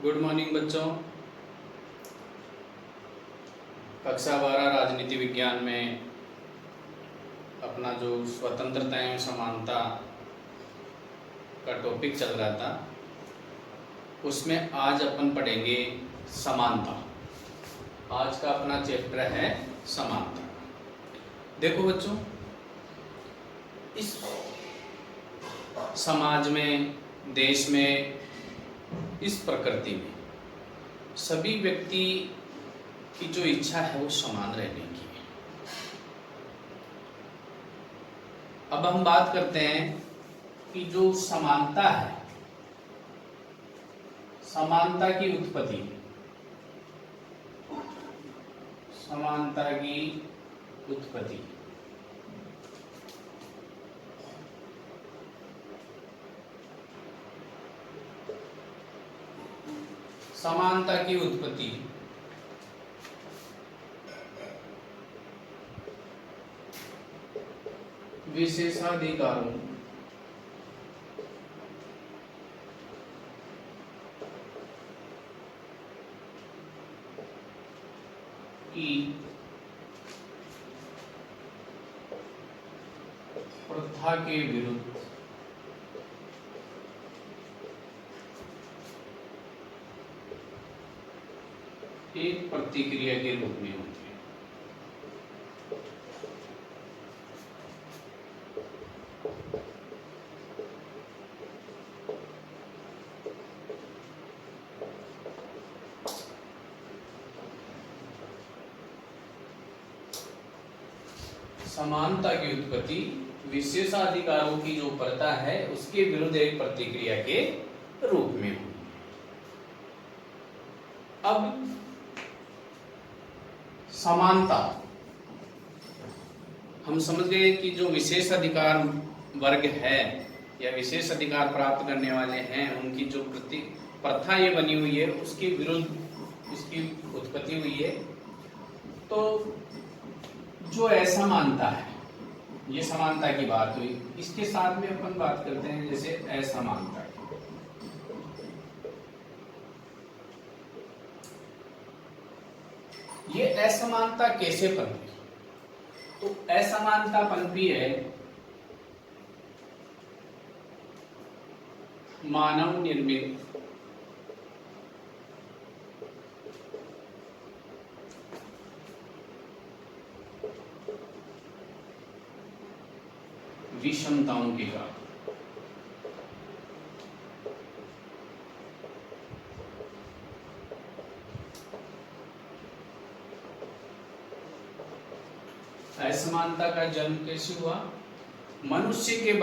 Good morning बच्चों। कक्षा 12 राजनीति विज्ञान में अपना जो स्वतंत्रता एवं समानता का टॉपिक चल रहा था, उसमें आज अपन पढ़ेंगे समानता। आज का अपना चैप्टर है समानता। देखो बच्चों, इस समाज में, देश में, इस प्रकृति में सभी व्यक्ति की जो इच्छा है वो समान रहने की है। अब हम बात करते हैं कि जो समानता है, समानता की उत्पत्ति, समानता की उत्पत्ति। समानता की उत्पत्ति विशेषाधिकारों की प्रथा के विरुद्ध एक प्रतिक्रिया के रूप में होती है। समानता की उत्पत्ति विशेषाधिकारों की जो प्रथा है उसके विरुद्ध एक प्रतिक्रिया के रूप में हुई। अब समानता हम समझ गए कि जो विशेष अधिकार वर्ग है या विशेष अधिकार प्राप्त करने वाले हैं, उनकी जो प्रथा ये बनी हुई है उसके विरुद्ध उसकी उत्पत्ति हुई है। तो जो असमानता है, ये समानता की बात हुई। इसके साथ में अपन बात करते हैं जैसे असमानता। ये असमानता कैसे पनपी? तो असमानता पनपी है मानव निर्मित विषमताओं के कारण। असमानता का जन्म कैसे हुआ? मनुष्य के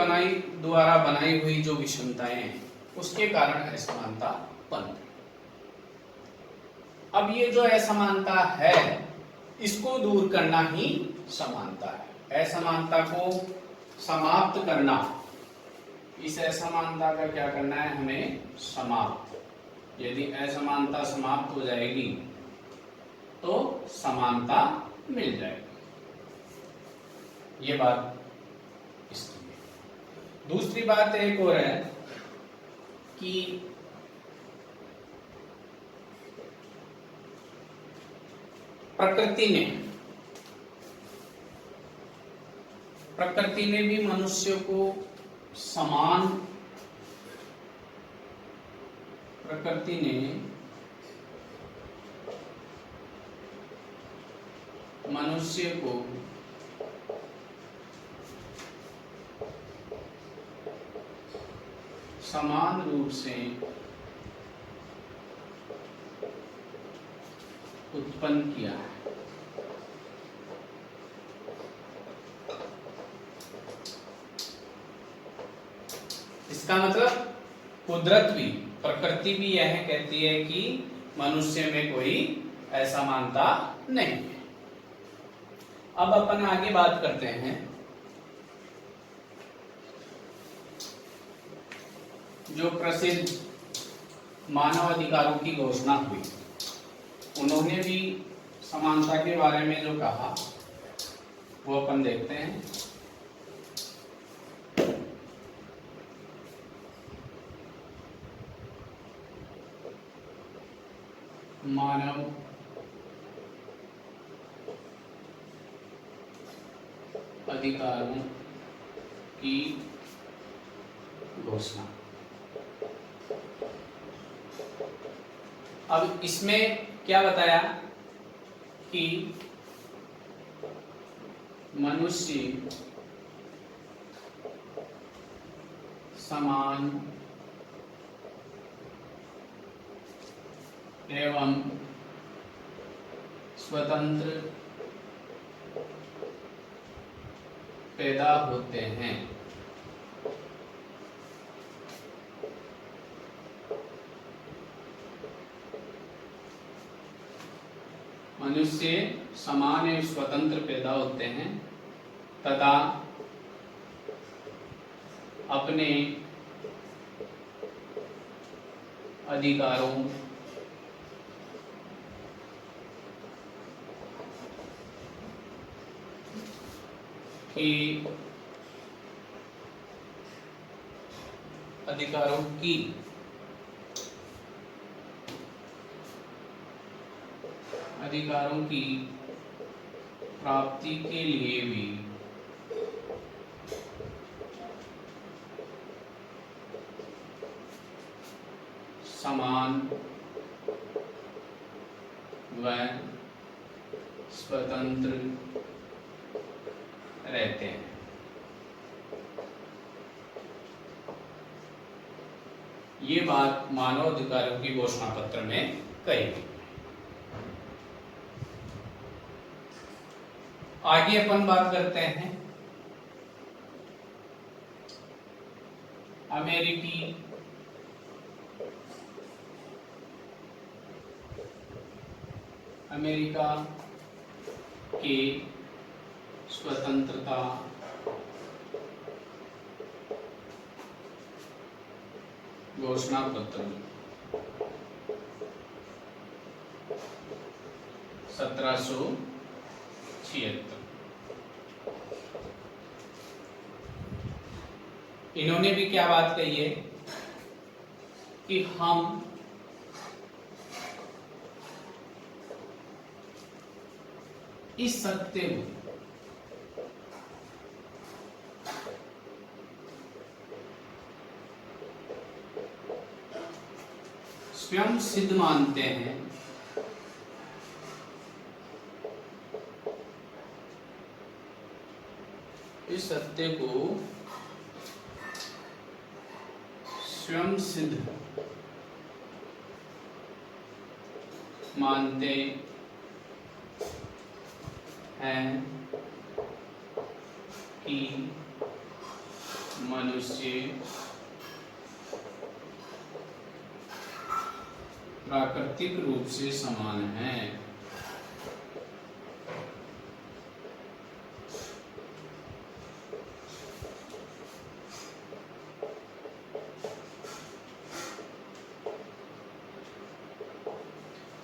द्वारा बनाई हुई जो विषमताएं हैं उसके कारण असमानता पनपी। अब ये जो असमानता है इसको दूर करना ही समानता है। असमानता को समाप्त करना, इस असमानता का क्या करना है हमें? समाप्त। यदि असमानता समाप्त हो जाएगी तो समानता मिल जाएगी। ये बात इसकी है। दूसरी बात एक और है कि प्रकृति ने भी मनुष्य को समान, प्रकृति ने मनुष्य को समान रूप से उत्पन्न किया है। इसका मतलब कुदरत भी, प्रकृति भी यह कहती है कि मनुष्य में कोई असमानता नहीं है। अब अपन आगे बात करते हैं जो प्रसिद्ध मानव अधिकारों की घोषणा हुई, उन्होंने भी समानता के बारे में जो कहा वो अपन देखते हैं। मानव अधिकारों की घोषणा। अब इसमें क्या बताया कि मनुष्य समान एवं स्वतंत्र पैदा होते हैं। मनुष्य समान एवं स्वतंत्र पैदा होते हैं तथा अपने अधिकारों की प्राप्ति के लिए भी समान व स्वतंत्र रहते हैं। ये बात मानव अधिकारों की घोषणा पत्र में कही गई। आगे अपन बात करते हैं अमेरिका के स्वतंत्रता घोषणा पत्र 1776। इन्होंने भी क्या बात कही है कि हम इस सत्य को स्वयं सिद्ध मानते हैं इस सत्य को स्वयं सिद्ध मानते हैं कि मनुष्य प्राकृतिक रूप से समान है।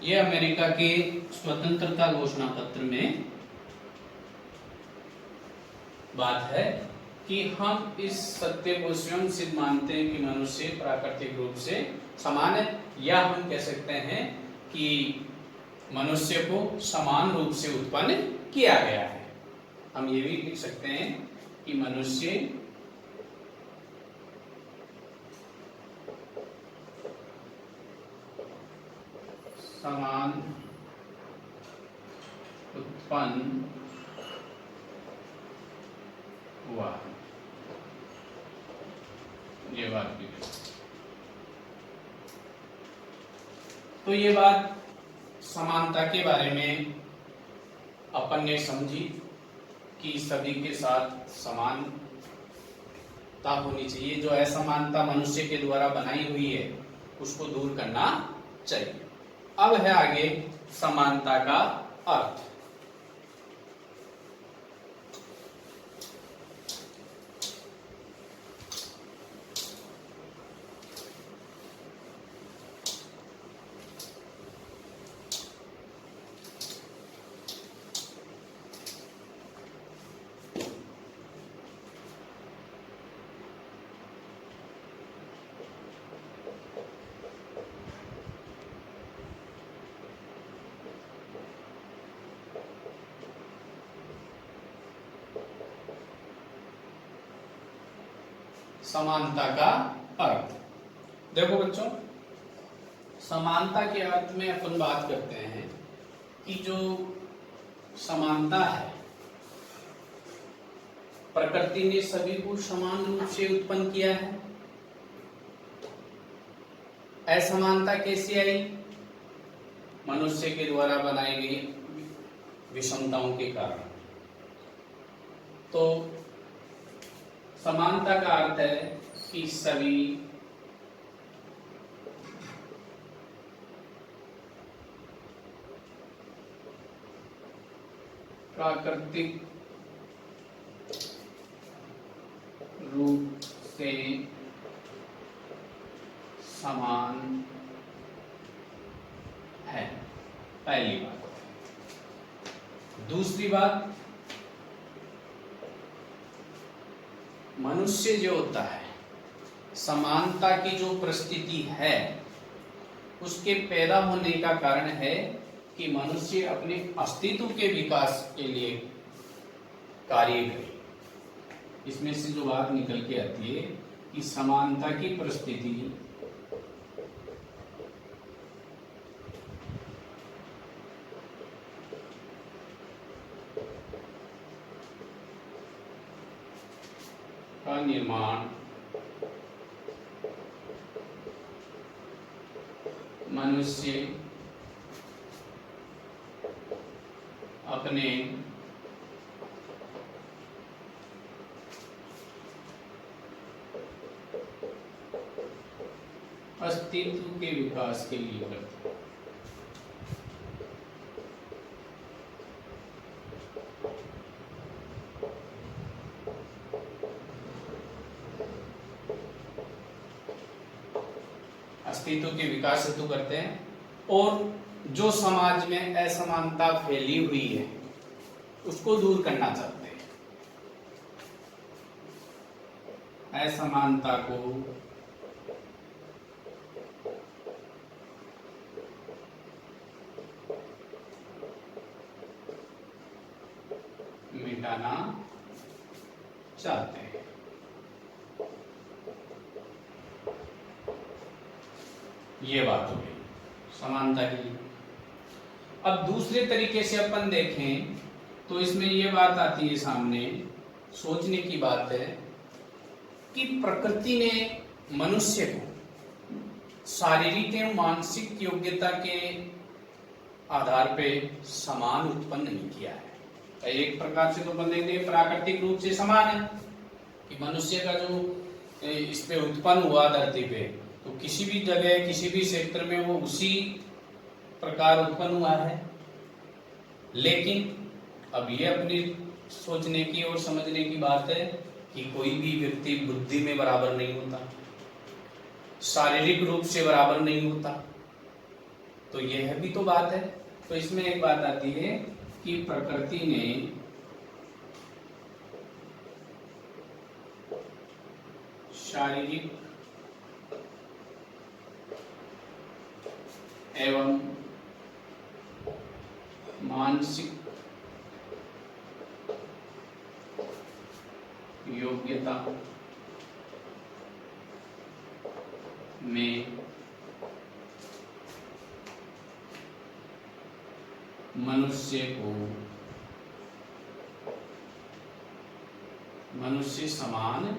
ये अमेरिका के स्वतंत्रता घोषणा पत्र में बात है कि हम इस सत्य को स्वयं सिद्ध मानते हैं कि मनुष्य प्राकृतिक रूप से समान है, या हम कह सकते हैं कि मनुष्य को समान रूप से उत्पन्न किया गया है। हम ये भी लिख सकते हैं कि मनुष्य समान उत्पन्न हुआ। ये बात भी तो ये बात समानता के बारे में अपन ने समझी कि सभी के साथ समानता होनी चाहिए। जो असमानता मनुष्य के द्वारा बनाई हुई है उसको दूर करना चाहिए। अब है आगे समानता का अर्थ। समानता का अर्थ। देखो बच्चों, समानता के अर्थ में अपन बात करते हैं कि जो समानता है, प्रकृति ने सभी को समान रूप से उत्पन्न किया है। असमानता कैसे आई? मनुष्य के द्वारा बनाई गई विषमताओं के कारण। तो समानता का अर्थ है कि सभी प्राकृतिक रूप से समान है, पहली बात। दूसरी बात, मनुष्य जो होता है, समानता की जो परिस्थिति है उसके पैदा होने का कारण है कि मनुष्य अपने अस्तित्व के विकास के लिए कार्य करे। इसमें से जो बात निकल के आती है कि समानता की परिस्थिति का निर्माण मनुष्य अपने अस्तित्व के विकास के लिए करते हैं। अस्तित्व के विकास हेतु करते हैं। और जो समाज में असमानता फैली हुई है उसको दूर करना चाहते हैं। असमानता को मिटाना चाहते हैं। ये बात हो गई समानता की। अब दूसरे तरीके से अपन देखें तो इसमें ये बात आती है सामने, सोचने की बात है कि प्रकृति ने मनुष्य को शारीरिक एवं मानसिक योग्यता के आधार पे समान उत्पन्न नहीं किया है। एक प्रकार से तो बंदे प्राकृतिक रूप से समान है कि मनुष्य का जो इस पे उत्पन्न हुआ धरती पे, तो किसी भी जगह किसी भी क्षेत्र में वो उसी प्रकार उत्पन्न हुआ है। लेकिन अब ये अपनी सोचने की और समझने की बात है कि कोई भी व्यक्ति बुद्धि में बराबर नहीं होता, शारीरिक रूप से बराबर नहीं होता। तो यह भी तो बात है। तो इसमें एक बात आती है कि प्रकृति ने शारीरिक एवं मानसिक योग्यता में मनुष्य समान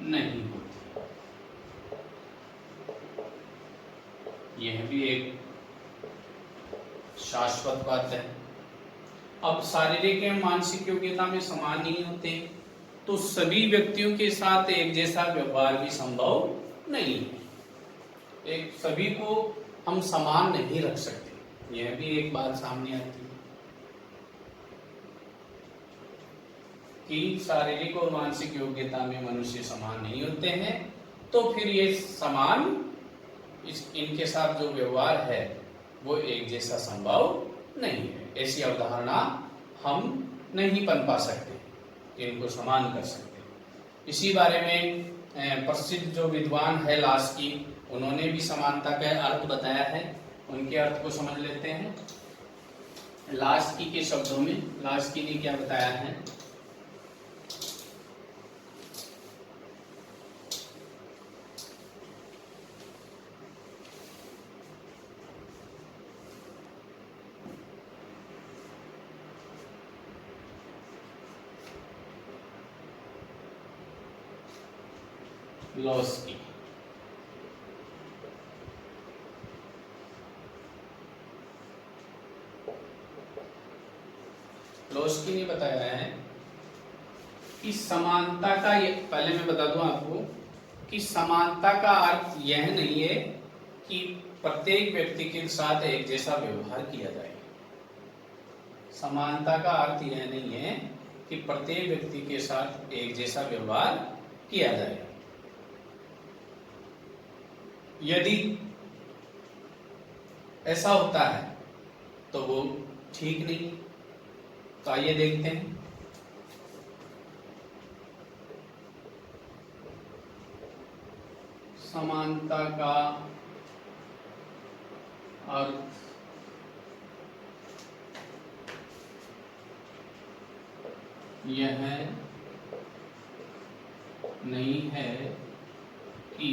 नहीं होते। यह भी एक शाश्वत बात है। अब शारीरिक एवं मानसिक योग्यता में समान नहीं होते तो सभी व्यक्तियों के साथ एक जैसा व्यवहार भी संभव नहीं है। एक सभी को हम समान नहीं रख सकते, यह भी एक बात सामने आती है कि शारीरिक और मानसिक योग्यता में मनुष्य समान नहीं होते हैं। तो फिर ये समान इनके साथ जो व्यवहार है वो एक जैसा संभव नहीं है। ऐसी अवधारणा हम नहीं बन पा सकते, इनको समान कर सकते। इसी बारे में प्रसिद्ध जो विद्वान है लास्की, उन्होंने भी समानता का अर्थ बताया है। उनके अर्थ को समझ लेते हैं। लास्की के शब्दों में लास्की ने क्या बताया है लॉस्की। लॉस्की ने बताया है कि समानता का, ये पहले मैं बता दूं आपको कि समानता का अर्थ यह नहीं है कि प्रत्येक व्यक्ति के साथ एक जैसा व्यवहार किया जाए। समानता का अर्थ यह नहीं है कि प्रत्येक व्यक्ति के साथ एक जैसा व्यवहार किया जाए। यदि ऐसा होता है तो वो ठीक नहीं। तो आइए देखते हैं। समानता का अर्थ यह नहीं है कि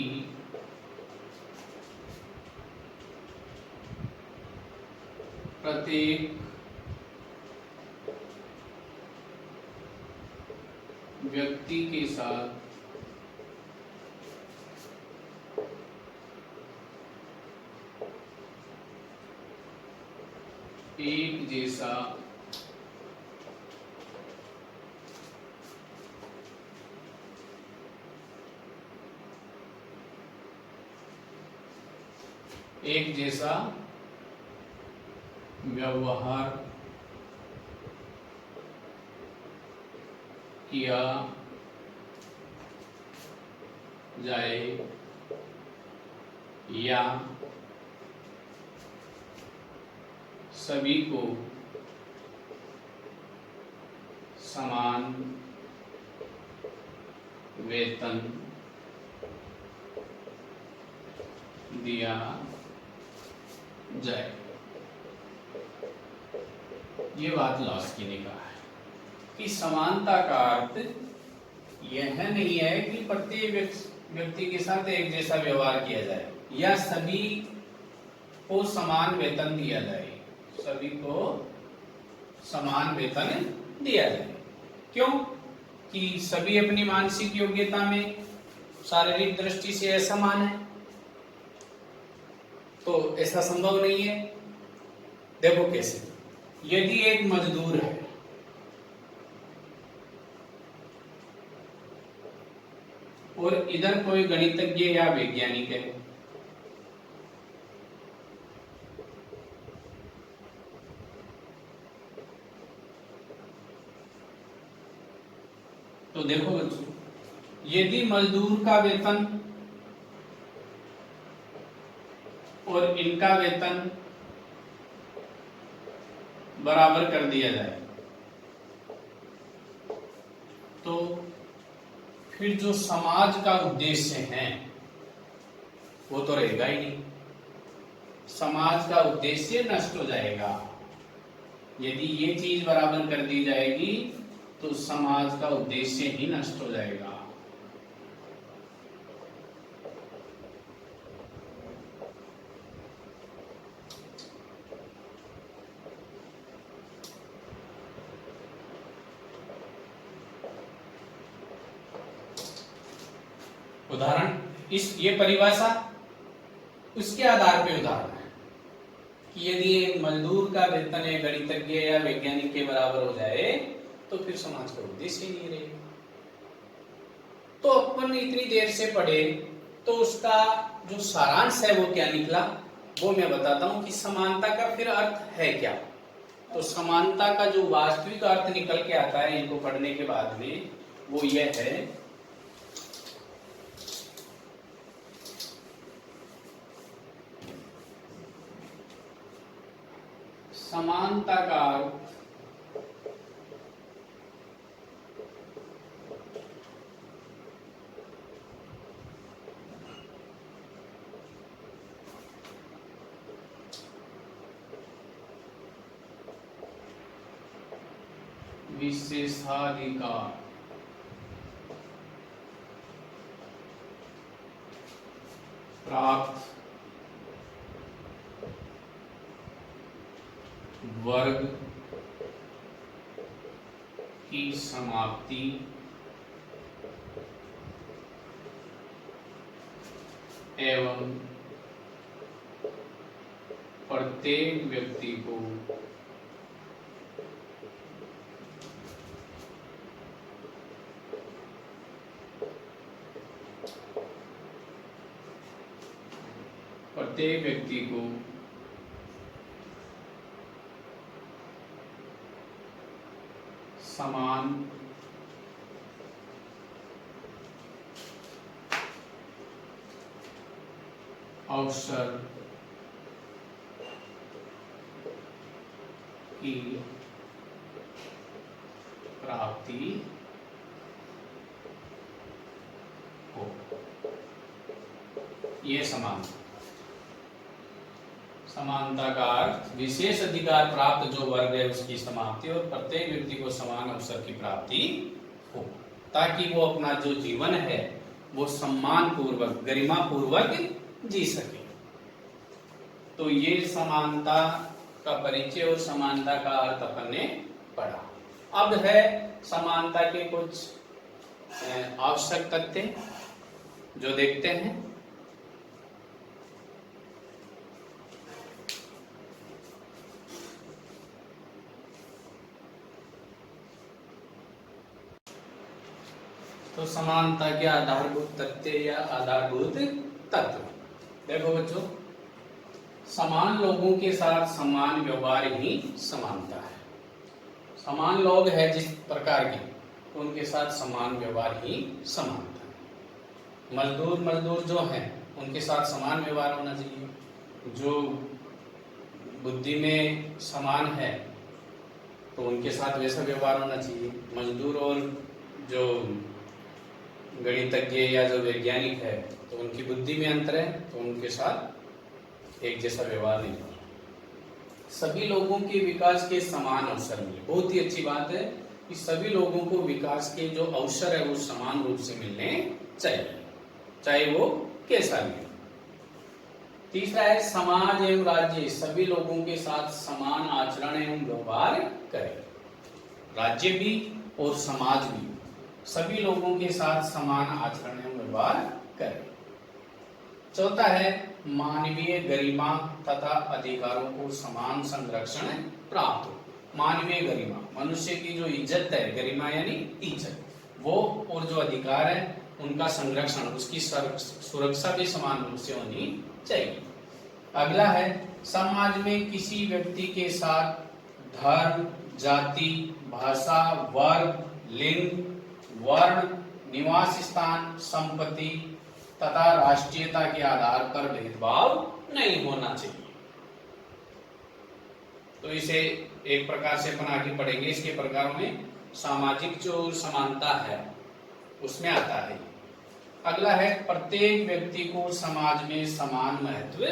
प्रत्येक व्यक्ति के साथ एक जैसा व्यवहार किया जाए या सभी को समान वेतन दिया जाए। ये बात लॉस्की ने कहा है कि समानता का अर्थ यह नहीं है कि प्रत्येक व्यक्ति के साथ एक जैसा व्यवहार किया जाए या सभी को समान वेतन दिया जाए। सभी को समान वेतन दिया जाए। क्यों? कि सभी अपनी मानसिक योग्यता में शारीरिक दृष्टि से असमान है, तो ऐसा संभव नहीं है। देखो कैसे, यदि एक मजदूर है और इधर कोई गणितज्ञ या वैज्ञानिक है, तो देखो बच्चों, यदि मजदूर का वेतन और इनका वेतन बराबर कर दिया जाए तो फिर जो समाज का उद्देश्य है वो तो रहेगा ही नहीं। समाज का उद्देश्य नष्ट हो जाएगा। यदि ये चीज बराबर कर दी जाएगी तो समाज का उद्देश्य ही नष्ट हो जाएगा। उदाहरण, ये परिभाषा उसके आधार पे उदाहरण है कि यदि एक मजदूर का वेतन एक गणितज्ञ या वैज्ञानिक के बराबर हो जाए तो फिर समाज का उद्देश्य ही नहीं रहेगा। तो अपन इतनी देर से पढ़े तो उसका जो सारांश है वो क्या निकला, वो मैं बताता हूं कि समानता का फिर अर्थ है क्या। तो समानता का जो वास्तविक अर्थ निकल के आता है इनको पढ़ने के बाद में, वो यह है समानता का अर्थ विशेषाधिकार प्राप्त वर्ग की समाप्ति एवं प्रत्येक व्यक्ति को समान अवसर की प्राप्ति हो। ये समानता का अर्थ विशेष अधिकार प्राप्त जो वर्ग है उसकी समाप्ति और प्रत्येक व्यक्ति को समान अवसर की प्राप्ति हो, ताकि वो अपना जो जीवन है वो सम्मान पूर्वक गरिमा पूर्वक जी सके। तो ये समानता का परिचय और समानता का अर्थ अपन ने पढ़ा। अब है समानता के कुछ आवश्यक तथ्य जो देखते हैं। तो समानता के आधारभूत तथ्य या आधारभूत तत्व देखो बच्चों, समान लोगों के साथ समान व्यवहार ही समानता है। समान लोग हैं जिस प्रकार के, उनके साथ समान व्यवहार ही समानता है। मजदूर जो हैं उनके साथ समान व्यवहार होना चाहिए। जो बुद्धि में समान है तो उनके साथ वैसा व्यवहार होना चाहिए। मजदूर और जो गणितज्ञ या जो वैज्ञानिक है तो उनकी बुद्धि में अंतर है तो उनके साथ एक जैसा व्यवहार नहीं होगा। सभी लोगों के विकास के समान अवसर मिले। बहुत ही अच्छी बात है कि सभी लोगों को विकास के जो अवसर है वो समान रूप से मिलने चाहिए, चाहे वो कैसा भी हो। तीसरा है समाज एवं राज्य सभी लोगों के साथ समान आचरण एवं व्यवहार करे। राज्य भी और समाज भी सभी लोगों के साथ समान आचरण एवं व्यवहार करे। चौथा है मानवीय गरिमा तथा अधिकारों को समान संरक्षण प्राप्त हो। मानवीय गरिमा मनुष्य की जो इज्जत है, गरिमा यानी इज्जत, वो और जो अधिकार है उनका संरक्षण, उसकी सुरक्षा भी समान रूप से होनी चाहिए। अगला है समाज में किसी व्यक्ति के साथ धर्म, जाति, भाषा, वर्ग, लिंग, वर्ण, निवास स्थान, संपत्ति तथा राष्ट्रीयता के आधार पर भेदभाव नहीं होना चाहिए। तो इसे एक प्रकार से अपन आगे पढ़ेंगे। इसके प्रकारों में सामाजिक जो समानता है उसमें आता है। अगला है प्रत्येक व्यक्ति को समाज में समान महत्व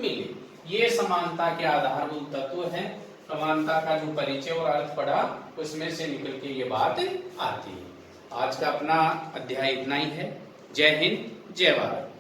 मिले। ये समानता के आधारभूत तत्व है। समानता का जो परिचय और अर्थ पढ़ा उसमें से निकल के ये बात आती है। आज का अपना अध्याय इतना ही है। जय हिंद, जय भारत।